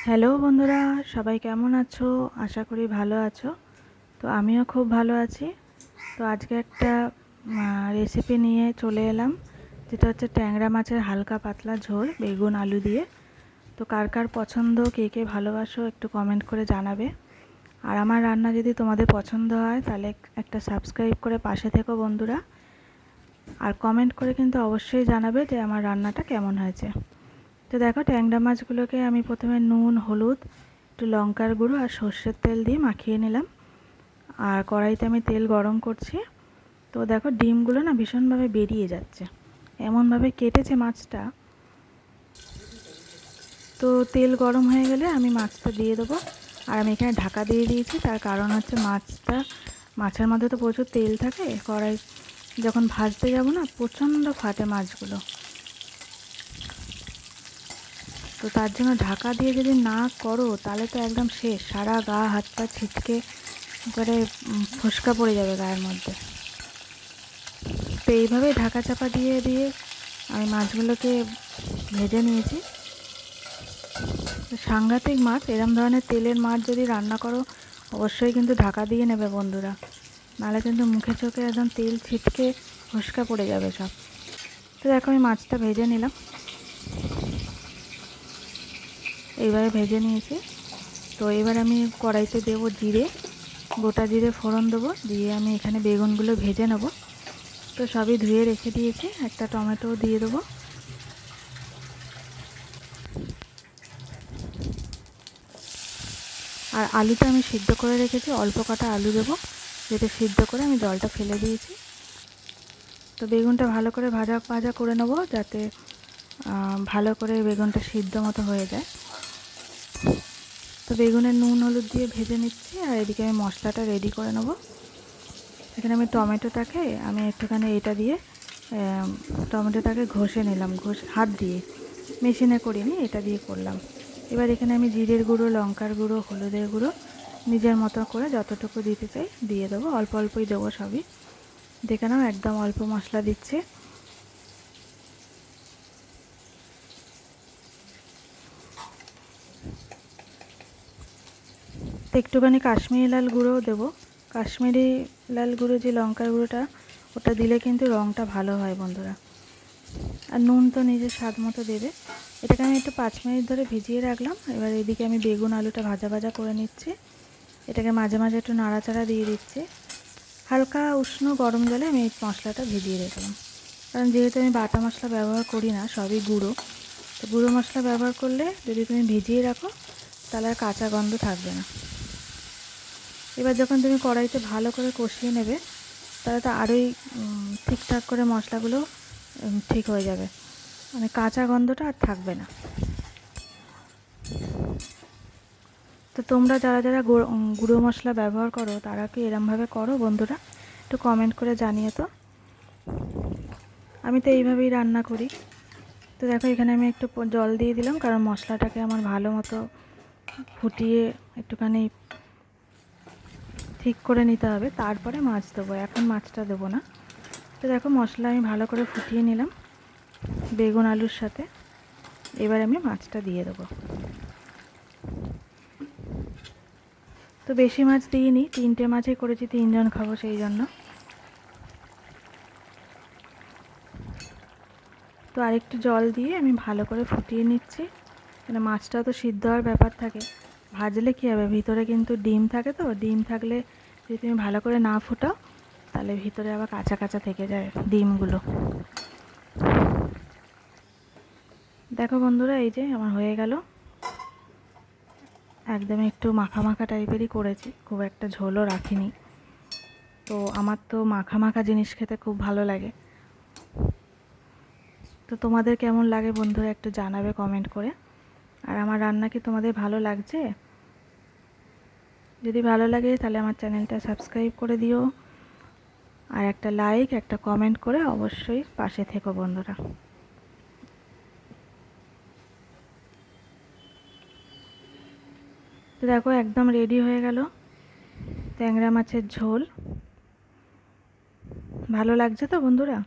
Hello বন্ধুরা, সবাই কেমন আছো? আশা করি ভালো আছো। তো আমিও খুব ভালো আছি। তো আজকে একটা রেসিপি নিয়ে চলে এলাম, যেটা হচ্ছে ট্যাংরা মাছের হালকা পাতলা ঝোল বেগুন আলু দিয়ে। তো কার কার পছন্দ, কে কে ভালোবাসো, একটু কমেন্ট করে জানাবে। আর আমার রান্না যদি তোমাদের পছন্দ হয় তাহলে একটা সাবস্ক্রাইব করে পাশে থেকো বন্ধুরা। আর কমেন্ট করে কিন্তু অবশ্যই জানাবে যে আমার রান্নাটা কেমন হয়েছে। তো দেখো, ট্যাংরা মাছগুলোকে আমি প্রথমে নুন, হলুদ, একটু লঙ্কার গুঁড়ো আর সর্ষের তেল দিয়ে মাখিয়ে নিলাম। আর কড়াইতে আমি তেল গরম করছি। তো দেখো, ডিমগুলো না ভীষণভাবে বেরিয়ে যাচ্ছে, এমনভাবে কেটেছে মাছটা। তো তেল গরম হয়ে গেলে আমি মাছটা দিয়ে দেবো। আর আমি এখানে ঢাকা দিয়ে দিয়েছি, তার কারণ হচ্ছে মাছের মধ্যে তো প্রচুর তেল থাকে। কড়াই যখন ভাজতে যাব না, প্রচণ্ড ফাটে মাছগুলো। তো তার জন্য ঢাকা দিয়ে যদি না করো তাহলে তো একদম শেষ, সারা গা হাত পা ছিটকে এবারে ফোসকা পড়ে যাবে গায়ের মধ্যে। তো এইভাবে ঢাকা চাপা দিয়ে দিয়ে আমি মাছগুলোকে ভেজে নিয়েছি। সাংঘাতিক মাছ, এরম ধরনের তেলের মাছ যদি রান্না করো অবশ্যই কিন্তু ঢাকা দিয়ে নেবে বন্ধুরা, নাহলে কিন্তু মুখে চোখে একদম তেল ছিটকে ফোসকা পড়ে যাবে সব। তো দেখো, আমি মাছটা ভেজে নিলাম, এইভাবে ভেজে নিয়েছি। তো এবার আমি কড়াইতে দেবো জিরে, গোটা জিরে ফোড়ন দেবো, দিয়ে আমি এখানে বেগুনগুলো ভেজে নেব। তো সবই ধুয়ে রেখে দিয়েছি, একটা টমেটো দিয়ে দেবো। আর আলুটা আমি সিদ্ধ করে রেখেছি, অল্প কটা আলু দেবো, যেটা সিদ্ধ করে আমি জলটা ফেলে দিয়েছি। তো বেগুনটা ভালো করে ভাজা ভাজা করে নেব, যাতে ভালো করে বেগুনটা সিদ্ধ মতো হয়ে যায়। তো বেগুনের নুন হলুদ দিয়ে ভেজে নিচ্ছি, আর এদিকে আমি মশলাটা রেডি করে নেব। এখানে আমি টমেটোটাকে একটুখানি এটা দিয়ে টমেটোটাকে ঘষে নিলাম, হাত দিয়ে, মেশিনে করিনি, এটা দিয়ে করলাম। এবার এখানে আমি জিরের গুঁড়ো, লঙ্কার গুঁড়ো, হলুদের গুঁড়ো নিজের মতো করে যতটুকু দিতে চাই দিয়ে দেবো, অল্প অল্পই দেবো সবই। দেখে নাও, একদম অল্প মশলা দিচ্ছে। তো একটুখানি কাশ্মীরি লাল গুঁড়োও দেবো। কাশ্মীরি লাল গুঁড়ো, যে লঙ্কার গুঁড়োটা, ওটা দিলে কিন্তু রঙটা ভালো হয় বন্ধুরা। আর নুন তো নিজের স্বাদ মতো দেবে। এটাকে আমি একটু 5 মিনিট ধরে ভিজিয়ে রাখলাম। এবার এদিকে আমি বেগুন আলুটা ভাজা ভাজা করে নিচ্ছি। এটাকে মাঝে মাঝে একটু নাড়াচাড়া দিয়ে দিচ্ছি। হালকা উষ্ণ গরম জলে আমি এই মশলাটা ভিজিয়ে রাখলাম, কারণ যেহেতু আমি বাটা মশলা ব্যবহার করি না, সবই গুঁড়ো। তো গুঁড়ো মশলা ব্যবহার করলে যদি তুমি ভিজিয়ে রাখো তাহলে আর কাঁচা গন্ধ থাকবে না। এবার যখন তুমি কড়াইতে ভালো করে কষিয়ে নেবে, তাহলে তো আরোই ঠিকঠাক করে মশলাগুলো ঠিক হয়ে যাবে, মানে কাঁচা গন্ধটা আর থাকবে না। তো তোমরা যারা যারা গুঁড়ো মশলা ব্যবহার করো তারা কি এরমভাবে করো বন্ধুরা? একটু কমেন্ট করে জানিয়ে তো। আমি তো এইভাবেই রান্না করি। তো দেখো, এখানে আমি একটু জল দিয়ে দিলাম, কারণ মশলাটাকে আমার ভালো মতো ফুটিয়ে একটুখানি ঠিক করে নিতে হবে, তারপরে মাছ দেবো, এখন মাছটা দেবো না। তো দেখো, মশলা আমি ভালো করে ফুটিয়ে নিলাম বেগুন আলুর সাথে। এবার আমি মাছটা দিয়ে দেবো। তো বেশি মাছ দিইনি, 3টে মাছই করেছি, 3 জন খাবো সেই জন্য। তো আরেকটু জল দিয়ে আমি ভালো করে ফুটিয়ে নিচ্ছি, মানে মাছটাও তো সিদ্ধ হওয়ার ব্যাপার থাকে। ভাজলে কী হবে, ভিতরে কিন্তু ডিম থাকে, তো ডিম থাকলে যদি তুমি ভালো করে না ফোটাও তাহলে ভিতরে আবার কাঁচা কাঁচা থেকে যায় ডিমগুলো। দেখো বন্ধুরা, এই যে আমার হয়ে গেল। একদম একটু মাখা মাখা টাইপেরই করেছি, খুব একটা ঝোলও রাখিনি। তো আমার তো মাখা মাখা জিনিস খেতে খুব ভালো লাগে। তো তোমাদের কেমন লাগে বন্ধুরা একটু জানাবে কমেন্ট করে। আর আমার রান্না কি তোমাদের ভালো লাগছে? যদি ভালো লাগে তাহলে আমার চ্যানেলটা সাবস্ক্রাইব করে দিও, আর একটা লাইক, একটা কমেন্ট করে অবশ্যই পাশে থেকো বন্ধুরা। তো দেখো, একদম রেডি হয়ে গেল ট্যাংরা মাছের ঝোল। ভালো লাগছে তো বন্ধুরা?